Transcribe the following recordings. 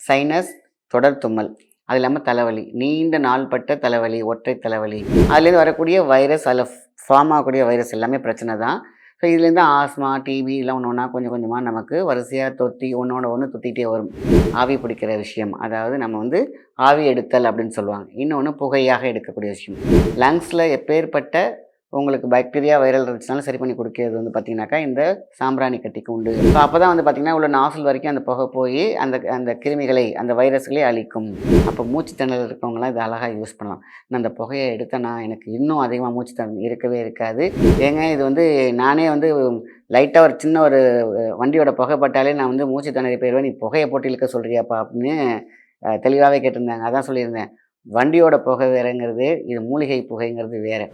Sinus, தொடர் தும்மல், அது இல்லாமல் தலைவலி, நீண்ட நாள்பட்ட தலைவலி, ஒற்றை தலைவலி, அதுலேருந்து வரக்கூடிய வைரஸ், அதில் ஃபார்ம் ஆகக்கூடிய வைரஸ் எல்லாமே பிரச்சனை தான். ஸோ இதுலேருந்து ஆஸ்மா, டிபி எல்லாம் ஒன்று ஒன்றா கொஞ்சம் கொஞ்சமாக நமக்கு வரிசையாக தொத்தி ஒன்றோட ஒன்று தொத்திகிட்டே வரும். ஆவி பிடிக்கிற விஷயம், அதாவது நம்ம வந்து ஆவி எடுத்தல் அப்படின்னு சொல்லுவாங்க. இன்னொன்று புகையாக எடுக்கக்கூடிய விஷயம். லங்ஸில் எப்பேற்பட்ட உங்களுக்கு பாக்டீரியா வைரல் இருந்துச்சுனாலும் சரி பண்ணி கொடுக்கிறது வந்து பார்த்திங்கனாக்கா இந்த சாம்பிராணி கட்டிக்கு உண்டு. ஸோ அப்போ தான் வந்து பார்த்திங்கன்னா உள்ள நாசில் வரைக்கும் அந்த புகை போய் அந்த அந்த கிருமிகளை அந்த வைரஸ்களை அழிக்கும். அப்போ மூச்சு திணறல் இருக்கவங்களாம் இது அழகாக யூஸ் பண்ணலாம். நான் அந்த புகையை எடுத்தேன்னா எனக்கு இன்னும் அதிகமாக மூச்சு திணறல் இருக்கவே இருக்காது. ஏங்க இது வந்து நானே வந்து லைட்டாக ஒரு சின்ன ஒரு வண்டியோட புகை பட்டாலே நான் வந்து மூச்சு திணறி போயிடுவேன், நீ புகையை போட்டு இழுக்க சொல்கிறியாப்பா அப்படின்னு தெளிவாகவே கேட்டிருந்தாங்க. அதான் சொல்லியிருந்தேன், வண்டியோட புகை வேறுங்கிறது, இது மூலிகை புகைங்கிறது வேறு.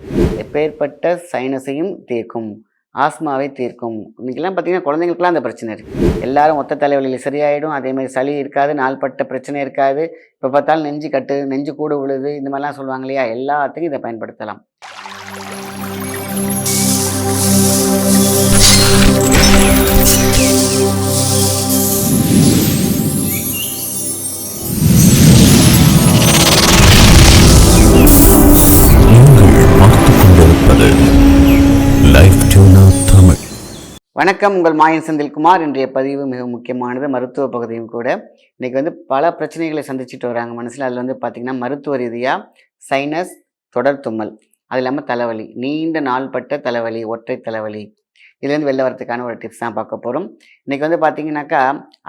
எப்பேற்பட்ட சைனஸையும் தீர்க்கும், ஆஸ்மாவை தீர்க்கும். இன்றைக்கெல்லாம் பார்த்திங்கன்னா குழந்தைங்களுக்குலாம் அந்த பிரச்சனை இருக்குது. எல்லாரும் ஒத்த தலைவலியில் சரியாயிடும். அதேமாதிரி சளி இருக்காது, நாள்பட்ட பிரச்சனை இருக்காது. இப்போ பார்த்தாலும் நெஞ்சு கட்டு, நெஞ்சு கூடு விழுது, இந்த மாதிரிலாம் சொல்லுவாங்க இல்லையா, எல்லாத்துக்கும் இதை பயன்படுத்தலாம். வணக்கம், உங்கள் மாயன் செந்தில்குமார். இன்றைய பதிவு மிக முக்கியமானது, மருத்துவ பகுதியும் கூட. இன்றைக்கி வந்து பல பிரச்சனைகளை சந்திச்சுட்டு வராங்க மனசில். அதில் வந்து பார்த்திங்கன்னா மருத்துவ ரீதியாக சைனஸ், தொடர் தும்மல், அது இல்லாமல் தலைவலி, நீண்ட நாள்பட்ட தலைவலி, ஒற்றை தலைவலி, இதுலேருந்து வெளில வரதுக்கான ஒரு டிப்ஸ் தான் பார்க்க போகிறோம். இன்றைக்கி வந்து பார்த்திங்கனாக்கா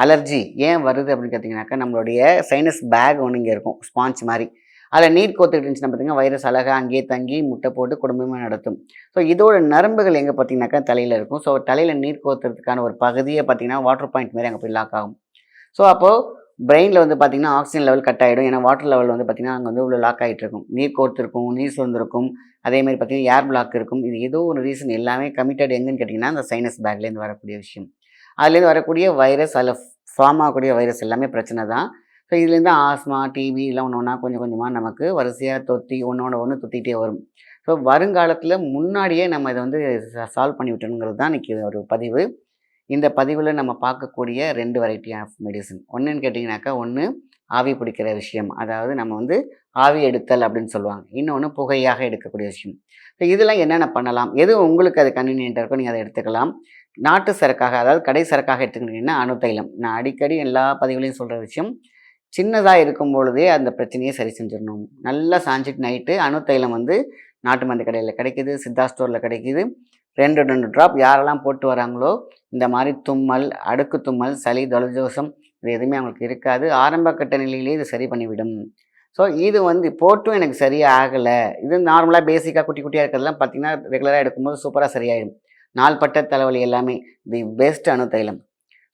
அலர்ஜி ஏன் வருது அப்படின்னு பார்த்திங்கனாக்கா, நம்மளுடைய சைனஸ் பேக் ஒன்று இங்கே இருக்கும், ஸ்பாஞ்ச் மாதிரி. அதில் நீர் கோத்துக்கிட்டு இருந்துச்சுன்னா பார்த்திங்கன்னா வைரஸ் அழகாக அங்கேயே தங்கி முட்டை போட்டு குடும்பமாக நடத்தும். ஸோ இதோட நரம்புகள் எங்கே பார்த்திங்கனாக்கா தலையில் இருக்கும். ஸோ தலையில் நீர் கோத்துறதுக்கான ஒரு பகுதியை பார்த்திங்கன்னா வாட்டர் பாயிண்ட் மாதிரி அங்கே போய் லாக் ஆகும். ஸோ அப்போது பிரெயினில் வந்து பார்த்திங்கன்னா ஆக்சிஜன் லெவல் கட் ஆகிடும். ஏன்னா வாட்டர் லெவல் வந்து பார்த்திங்கன்னா அங்கே வந்து உள்ள லாக் ஆகிட்டு இருக்கும். நீர் கோர்த்துருக்கும், நீர் சுரந்திருக்கும், அதேமாதிரி பார்த்திங்கன்னா ஏர் பிளாக் இருக்கும். இது ஏதோ ஒரு ரீசன் எல்லாமே கமிட்டட் எங்குன்னு கேட்டிங்கன்னா அந்த சைனஸ் பேக்லேருந்து வரக்கூடிய விஷயம். அதுலேருந்து வரக்கூடிய வைரஸ், அதில் ஃபார்ம் ஆகக்கூடிய வைரஸ் எல்லாமே பிரச்சனை தான். ஸோ இதுலேருந்து ஆஸ்மா, டிபி எல்லாம் ஒன்று ஒன்றா கொஞ்சம் கொஞ்சமாக நமக்கு வரிசையாக தொத்தி ஒன்றோட ஒன்று தொத்திகிட்டே வரும். ஸோ வருங்காலத்தில் முன்னாடியே நம்ம இதை வந்து சால்வ் பண்ணி விட்டணுங்கிறது தான் இன்றைக்கி ஒரு பதிவு. இந்த பதிவில் நம்ம பார்க்கக்கூடிய 2 வெரைட்டி ஆஃப் மெடிசன். ஒன்றுன்னு கேட்டிங்கனாக்கா, ஒன்று ஆவி பிடிக்கிற விஷயம், அதாவது நம்ம வந்து ஆவி எடுத்தல் அப்படின்னு சொல்லுவாங்க. இன்னொன்று புகையாக எடுக்கக்கூடிய விஷயம். ஸோ இதெல்லாம் என்னென்ன பண்ணலாம், எது உங்களுக்கு அது கன்வீனியண்ட்டாக இருக்கோ நீங்கள் அதை எடுத்துக்கலாம். நாட்டு சரக்காக, அதாவது கடை சரக்காக எடுத்துக்கிட்டிங்கன்னா அணுத்தைலம். நான் அடிக்கடி எல்லா பதிவுலையும் சொல்கிற விஷயம், சின்னதாக இருக்கும் பொழுதே அந்த பிரச்சனையை சரி செஞ்சிடணும். நல்லா சாஞ்சிட்டு நைட்டு அணுத்தைலம் வந்து நாட்டு மருந்து கடையில் கிடைக்கிது, சித்தா ஸ்டோரில் கிடைக்கிது. 2 ட்ராப் யாரெல்லாம் போட்டு வராங்களோ இந்த மாதிரி தும்மல், அடுக்கு தும்மல், சளி, ஜலதோஷம் இது எதுவுமே அவங்களுக்கு இருக்காது. ஆரம்ப கட்ட நிலையிலேயே இது சரி பண்ணிவிடும். ஸோ இது வந்து போட்டும் எனக்கு சரியாக ஆகலை, இது நார்மலாக பேசிக்காக குட்டி குட்டியாக இருக்கிறதுலாம் பார்த்திங்கன்னா ரெகுலராக எடுக்கும்போது சூப்பராக சரியாயிடும். நாள்பட்ட தலைவலி எல்லாமே தி பெஸ்ட் அணுத்தைலம்.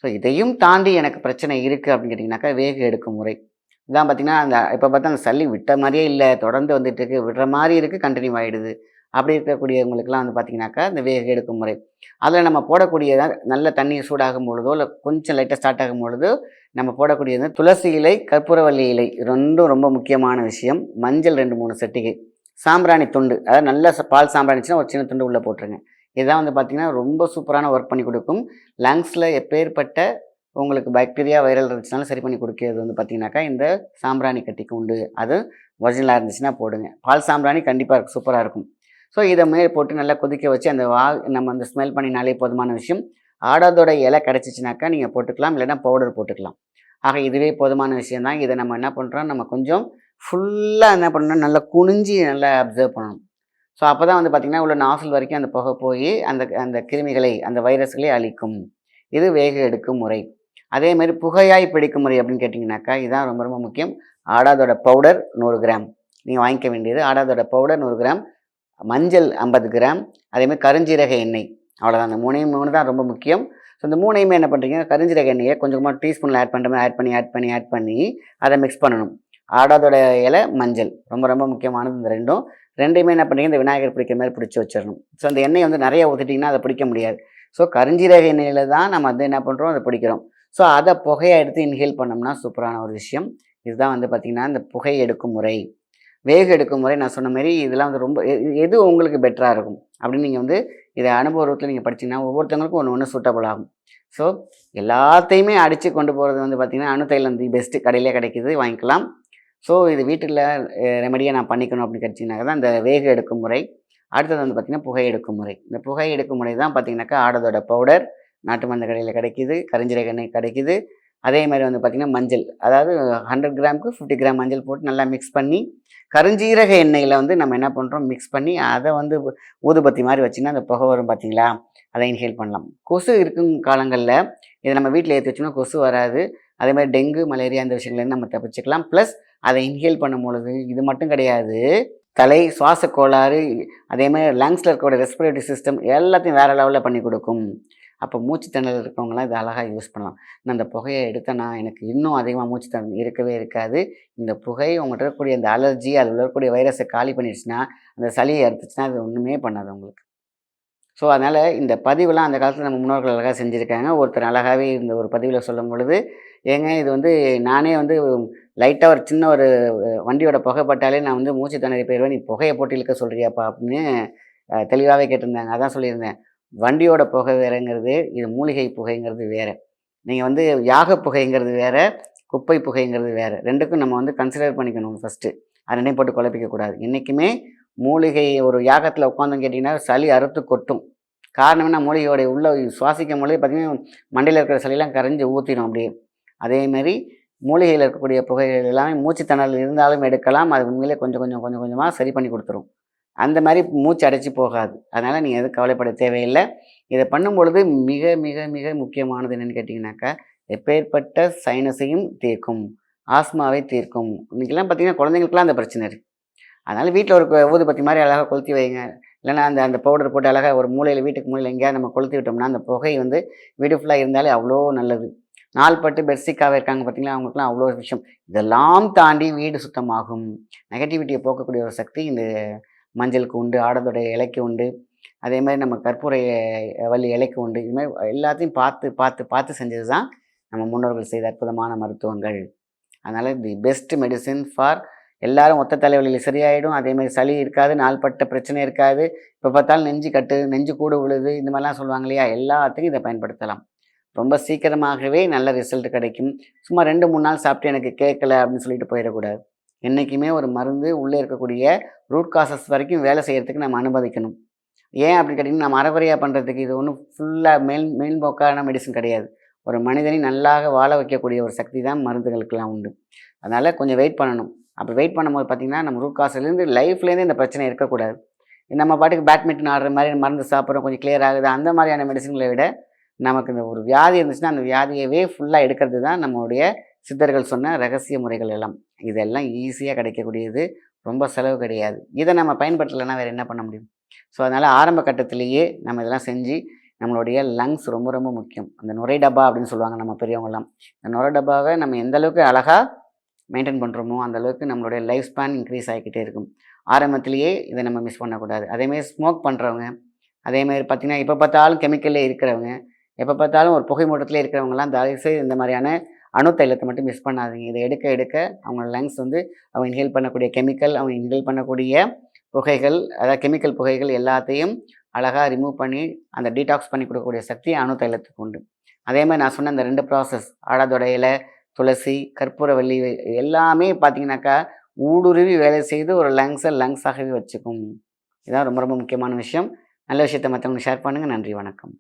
ஸோ இதையும் தாண்டி எனக்கு பிரச்சனை இருக்குது அப்படின்னு கேட்டிங்கனாக்கா, வேக எடுக்கும் முறை. இதான் பார்த்திங்கன்னா அந்த இப்போ பார்த்தா அந்த சளி விட்ட மாதிரியே இல்லை, தொடர்ந்து வந்துட்டு இருக்குது, விடுற மாதிரி இருக்குது, கண்டினியூ ஆகிடுது. அப்படி இருக்கக்கூடியவங்களுக்குலாம் வந்து பார்த்திங்கனாக்கா இந்த வேக எடுக்கும் முறை, அதில் நம்ம போடக்கூடியதாக நல்ல தண்ணி சூடாகும் பொழுதோ இல்லை கொஞ்சம் லைட்டாக ஸ்டார்ட் ஆகும் பொழுதோ நம்ம போடக்கூடியது துளசி இலை, கற்பூரவல்லி இலை, ரெண்டும் ரொம்ப முக்கியமான விஷயம். மஞ்சள் 2-3 செட்டிகை, சாம்பிராணி துண்டு, அதாவது நல்ல பால் சாம்பிராணிச்சுன்னா ஒரு சின்ன துண்டு உள்ளே போட்டுருங்க. இதுதான் வந்து பார்த்திங்கன்னா ரொம்ப சூப்பரான ஒர்க் பண்ணி கொடுக்கும். லங்ஸில் எப்பேற்பட்ட உங்களுக்கு பாக்டீரியா வைரல் இருந்துச்சுனாலும் சரி பண்ணி கொடுக்கிறது வந்து பார்த்திங்கனாக்கா இந்த சாம்பிராணி கட்டிக்கு உண்டு. அது ஒரிஜினலாக இருந்துச்சுன்னா போடுங்க. பால் சாம்பிராணி கண்டிப்பாக இருக்கும், சூப்பராக இருக்கும். ஸோ இதை மேலே போட்டு நல்லா கொதிக்க வச்சு அந்த நம்ம அந்த ஸ்மெல் பண்ணினாலே போதுமான விஷயம். ஆடாதோட இலை கிடச்சிச்சினாக்கா நீங்கள் போட்டுக்கலாம், இல்லைன்னா பவுடர் போட்டுக்கலாம். ஆக இதுவே போதுமான விஷயந்தான். இதை நம்ம என்ன பண்ணுறோம், நம்ம கொஞ்சம் ஃபுல்லாக என்ன பண்ணணும், நல்லா குனிஞ்சி நல்லா அப்சர்வ் பண்ணணும். ஸோ அப்போ தான் வந்து பார்த்திங்கன்னா உள்ள நாசில் வரைக்கும் அந்த புகை போய் அந்த அந்த கிருமிகளை, அந்த வைரஸ்களை அழிக்கும். இது வேக எடுக்கும் முறை. அதேமாதிரி புகையாய் பிடிக்கும் முறை அப்படின்னு கேட்டிங்கனாக்கா, இதுதான் ரொம்ப ரொம்ப முக்கியம். ஆடாதோட பவுடர் 100 கிராம் நீங்கள் வாங்கிக்க வேண்டியது. ஆடாதோட பவுடர் 100 கிராம், மஞ்சள் 50 கிராம், அதேமாதிரி கருஞ்சீரக எண்ணெய். அவ்வளோதான். அந்த 3 தான் ரொம்ப முக்கியம். ஸோ இந்த 3 என்ன பண்ணுறீங்க, கருஞ்சீரக எண்ணெயை கொஞ்சமாக டீஸ்பூனில் ஆட் பண்ணுற மாதிரி ஆட் பண்ணி அதை மிக்ஸ் பண்ணணும். ஆடாதோட இலை, மஞ்சள் ரொம்ப ரொம்ப முக்கியமானது. இந்த 2மே என்ன பண்ணுறீங்க, இந்த விநாயகர் பிடிக்கிற மாதிரி பிடிச்சி வச்சிடணும். ஸோ அந்த எண்ணெயை வந்து நிறைய ஊற்றிட்டிங்கன்னா அதை பிடிக்க முடியாது. ஸோ கருஞ்சீரக எண்ணெயில் தான் நம்ம வந்து என்ன பண்ணுறோம், அதை பிடிக்கிறோம். ஸோ அதை புகையை எடுத்து இன்ஹேல் பண்ணோம்னா சூப்பரான ஒரு விஷயம். இதுதான் வந்து பார்த்திங்கன்னா இந்த புகை எடுக்கும் முறை, வேக எடுக்கும் முறை. நான் சொன்ன மாதிரி இதெல்லாம் வந்து ரொம்ப எது உங்களுக்கு பெட்டராக இருக்கும் அப்படின்னு நீங்கள் வந்து இதை அனுபவத்தில் நீங்கள் படிச்சீங்கன்னா ஒவ்வொருத்தவங்களுக்கும் ஒன்று ஒன்று சூட்டபிள் ஆகும். ஸோ எல்லாத்தையுமே அடித்து கொண்டு போகிறது வந்து பார்த்திங்கன்னா அணு தைலம் தி பெஸ்ட்டு, கடையிலே கிடைக்கிது, வாங்கிக்கலாம். ஸோ இது வீட்டில் ரெமடியாக நான் பண்ணிக்கணும் அப்படின்னு கிடச்சிங்கனாக்கா தான் இந்த வேக எடுக்கும் முறை. அடுத்தது வந்து பார்த்திங்கன்னா புகை எடுக்கும் முறை. இந்த புகை எடுக்கும் முறை தான் பார்த்திங்கனாக்கா ஆடதோட பவுடர் நாட்டு மருந்து கடையில் கிடைக்கிது, கரிஞ்சீரக எண்ணெய் கிடைக்கிது. அதே மாதிரி வந்து பார்த்திங்கன்னா மஞ்சள், அதாவது 100 கிராமுக்கு 50 கிராம் மஞ்சள் போட்டு நல்லா மிக்ஸ் பண்ணி கருஞ்சீரக எண்ணெயில் வந்து நம்ம என்ன பண்ணுறோம், மிக்ஸ் பண்ணி அதை வந்து ஊதுபத்தி மாதிரி வச்சிங்கன்னா அந்த புகை வரும் பார்த்தீங்களா, அதை இன்ஹேல் பண்ணலாம். கொசு இருக்கும் காலங்களில் இதை நம்ம வீட்டில் ஏற்றி வச்சோம்னா கொசு வராது. அதே மாதிரி டெங்கு, மலேரியா அந்த விஷயங்கள்லேருந்து நம்ம தப்பிச்சுக்கலாம். ப்ளஸ் அதை இன்ஹேல் பண்ணும் பொழுது இது மட்டும் கிடையாது, தலை சுவாச கோளாறு, அதே மாதிரி லங்ஸில் இருக்கக்கூடிய ரெஸ்பிரேட்டரி சிஸ்டம் எல்லாத்தையும் வேறு லெவலில் பண்ணி கொடுக்கும். அப்போ மூச்சு திணறல் இருக்கவங்களாம் இதை அழகாக யூஸ் பண்ணலாம். நான் அந்த புகையை எடுத்தேன்னா எனக்கு இன்னும் அதிகமாக மூச்சு திணறல் இருக்கவே இருக்காது. இந்த புகை உங்கள்கிட்ட இருக்கக்கூடிய அந்த அலர்ஜி, அதில் இருக்கக்கூடிய வைரஸை காலி பண்ணிடுச்சுன்னா, அந்த சளியை எடுத்துச்சுன்னா அது ஒன்றுமே பண்ணாது உங்களுக்கு. ஸோ அதனால் இந்த பதிவுலாம் அந்த காலத்தில் நம்ம முன்னோர்கள் அழகாக செஞ்சுருக்காங்க. ஒருத்தர் அழகாகவே இந்த ஒரு பதிவில் சொல்லும் பொழுது, ஏங்க இது வந்து நானே வந்து லைட்டாக ஒரு சின்ன ஒரு வண்டியோட புகை பட்டாலே நான் வந்து மூச்சு திணறி போயிடுவேன், நீ புகையை போட்டு இழுக்க சொல்கிறியாப்பா அப்படின்னு தெளிவாகவே கேட்டிருந்தாங்க. அதான் சொல்லியிருந்தேன், வண்டியோட புகை வேறுங்கிறது, இது மூலிகை புகைங்கிறது வேறு. நீங்கள் வந்து யாக புகைங்கிறது வேறு, குப்பை புகைங்கிறது வேறு. ரெண்டுக்கும் நம்ம வந்து கன்சிடர் பண்ணிக்கணும் ஃபஸ்ட்டு. அது ரெண்டையும் போட்டு குழப்பிக்கக்கூடாது. என்றைக்குமே மூலிகை ஒரு யாகத்தில் உட்காந்தோன்னு கேட்டிங்கன்னா சளி அறுத்து கொட்டும். காரணம் என்ன, மூலிகையோடைய உள்ள சுவாசிக்கும் பொழுது பார்த்திங்கன்னா மண்டையில் இருக்கிற சளியெல்லாம் கரைஞ்சி ஊற்றிடும் அப்படியே. அதேமாதிரி மூலிகையில் இருக்கக்கூடிய புகைகள் எல்லாமே மூச்சு திணறல் இருந்தாலும் எடுக்கலாம். அது உண்மையிலே கொஞ்சம் கொஞ்சமாக சரி பண்ணி கொடுத்துரும். அந்த மாதிரி மூச்சு அடைச்சி போகாது. அதனால் நீங்கள் எதுவும் கவலைப்பட தேவையில்லை. இதை பண்ணும் பொழுது மிக மிக மிக முக்கியமானது என்னென்னு கேட்டிங்கனாக்கா, எப்பேற்பட்ட சைனஸையும் தீர்க்கும், ஆஸ்மாவை தீர்க்கும். இன்றைக்கெல்லாம் பார்த்திங்கன்னா குழந்தைங்களுக்குலாம் அந்த பிரச்சனை இருக்குது. அதனால் வீட்டில் ஒரு ஊதுபத்தி மாதிரி அழகாக கொளுத்தி வைங்க. இல்லைனா அந்த பவுடர் போட்டு அழகாக ஒரு மூலையில், வீட்டுக்கு மூலையில் எங்கேயாவது நம்ம கொளுத்தி விட்டோம்னா அந்த புகை வந்து வீடு ஃபுல்லாக இருந்தாலே அவ்வளோ நல்லது. நாள்பட்டு பெர்சிக்காக இருக்காங்க பார்த்திங்களா, அவங்களுக்குலாம் அவ்வளோ விஷயம். இதெல்லாம் தாண்டி வீடு சுத்தமாகும். நெகட்டிவிட்டியை போக்கக்கூடிய ஒரு சக்தி இந்த மஞ்சளுக்கு உண்டு, ஆடதோடைய இலைக்கு உண்டு, அதே மாதிரி நம்ம கற்பூர வள்ளி இலைக்கு உண்டு. இது மாதிரி எல்லாத்தையும் பார்த்து பார்த்து பார்த்து செஞ்சது தான் நம்ம முன்னோர்கள் செய்த அற்புதமான மருத்துவங்கள். அதனால் தி பெஸ்ட் மெடிசின் ஃபார் எல்லாரும் ஒத்த தலைவலியில் சரியாயிடும். அதேமாதிரி சளி இருக்காது, நாள்பட்ட பிரச்சனை இருக்காது. இப்போ பார்த்தாலும் நெஞ்சு கட்டு, நெஞ்சு கூடு விழுது, இந்த மாதிரிலாம் சொல்லுவாங்க இல்லையா, எல்லாத்துக்கும் இதை பயன்படுத்தலாம். ரொம்ப சீக்கிரமாகவே நல்ல ரிசல்ட் கிடைக்கும். சும்மா 2-3 நாள் சாப்பிட்டு எனக்கு கேட்கல அப்படின்னு சொல்லிட்டு போயிடக்கூடாது. என்றைக்குமே ஒரு மருந்து உள்ளே இருக்கக்கூடிய ரூட் காசஸ் வரைக்கும் வேலை செய்கிறதுக்கு நம்ம அனுமதிக்கணும். ஏன் அப்படின்னு கேட்டிங்கன்னா, நம்ம அரைகுறையாக பண்ணுறதுக்கு இது ஒன்றும் ஃபுல்லாக மேல்போக்கான மெடிசன் கிடையாது. ஒரு மனிதனை நல்லாக வாழ வைக்கக்கூடிய ஒரு சக்தி தான் மருந்துகளுக்கெல்லாம் உண்டு. அதனால் கொஞ்சம் வெயிட் பண்ணணும். அப்போ வெயிட் பண்ணும்போது பார்த்திங்கன்னா, நம்ம ரூட் காசுலேருந்து லைஃப்லேருந்து இந்த பிரச்சனை இருக்கக்கூடாது. நம்ம பாட்டுக்கு பேட்மிண்டன் ஆடுற மாதிரி மருந்து சாப்பிட்றோம், கொஞ்சம் கிளியர் ஆகுது, அந்த மாதிரியான மெடிசன்களை விட நமக்கு இந்த ஒரு வியாதி இருந்துச்சுன்னா அந்த வியாதியவே ஃபுல்லாக எடுக்கிறது தான் நம்மளுடைய சித்தர்கள் சொன்ன ரகசிய முறைகள் எல்லாம். இதெல்லாம் ஈஸியாக கிடைக்கக்கூடியது, ரொம்ப செலவு கிடையாது. இதை நம்ம பயன்படுத்தலைன்னா வேறு என்ன பண்ண முடியும்? ஸோ அதனால் ஆரம்ப கட்டத்திலேயே நம்ம இதெல்லாம் செஞ்சு நம்மளுடைய லங்ஸ் ரொம்ப ரொம்ப முக்கியம். அந்த நுரை டப்பா அப்படின்னு சொல்லுவாங்க நம்ம பெரியவங்கலாம். இந்த நுரை டப்பாவை நம்ம எந்த அளவுக்கு அழகாக மெயின்டைன் பண்ணுறோமோ அந்தளவுக்கு நம்மளுடைய லைஃப் ஸ்பேன் இன்க்ரீஸ் ஆகிக்கிட்டே இருக்கும். ஆரம்பத்திலேயே இதை நம்ம மிஸ் பண்ணக்கூடாது. அதேமாதிரி ஸ்மோக் பண்ணுறவங்க, அதேமாதிரி பார்த்திங்கன்னா எப்போ பார்த்தாலும் கெமிக்கல்லே இருக்கிறவங்க, எப்போ பார்த்தாலும் ஒரு புகை மூட்டத்திலே இருக்கிறவங்கலாம் தயவுசெய்து இந்த மாதிரியான அணு தைலத்தை மட்டும் மிஸ் பண்ணாதீங்க. இதை எடுக்க எடுக்க அவங்க லங்ஸ் வந்து அவங்க இன்ஹேல் பண்ணக்கூடிய கெமிக்கல், அவங்க இன்ஹேல் பண்ணக்கூடிய புகைகள், அதாவது கெமிக்கல் புகைகள் எல்லாத்தையும் அழகாக ரிமூவ் பண்ணி அந்த டீடாக்ஸ் பண்ணி கொடுக்கக்கூடிய சக்தி அணு தைலத்துக்கு உண்டு. அதே மாதிரி நான் சொன்ன இந்த 2 ப்ராசஸ், ஆடாதோட இலை, துளசி, கற்பூரவள்ளி எல்லாமே பார்த்திங்கனாக்கா ஊடுருவி வேலை செய்து ஒரு லங்ஸாகவே வச்சுக்கும். இதுதான் ரொம்ப ரொம்ப முக்கியமான விஷயம். நல்ல விஷயத்தை மற்றவங்களுக்கு ஷேர் பண்ணுங்கள். நன்றி, வணக்கம்.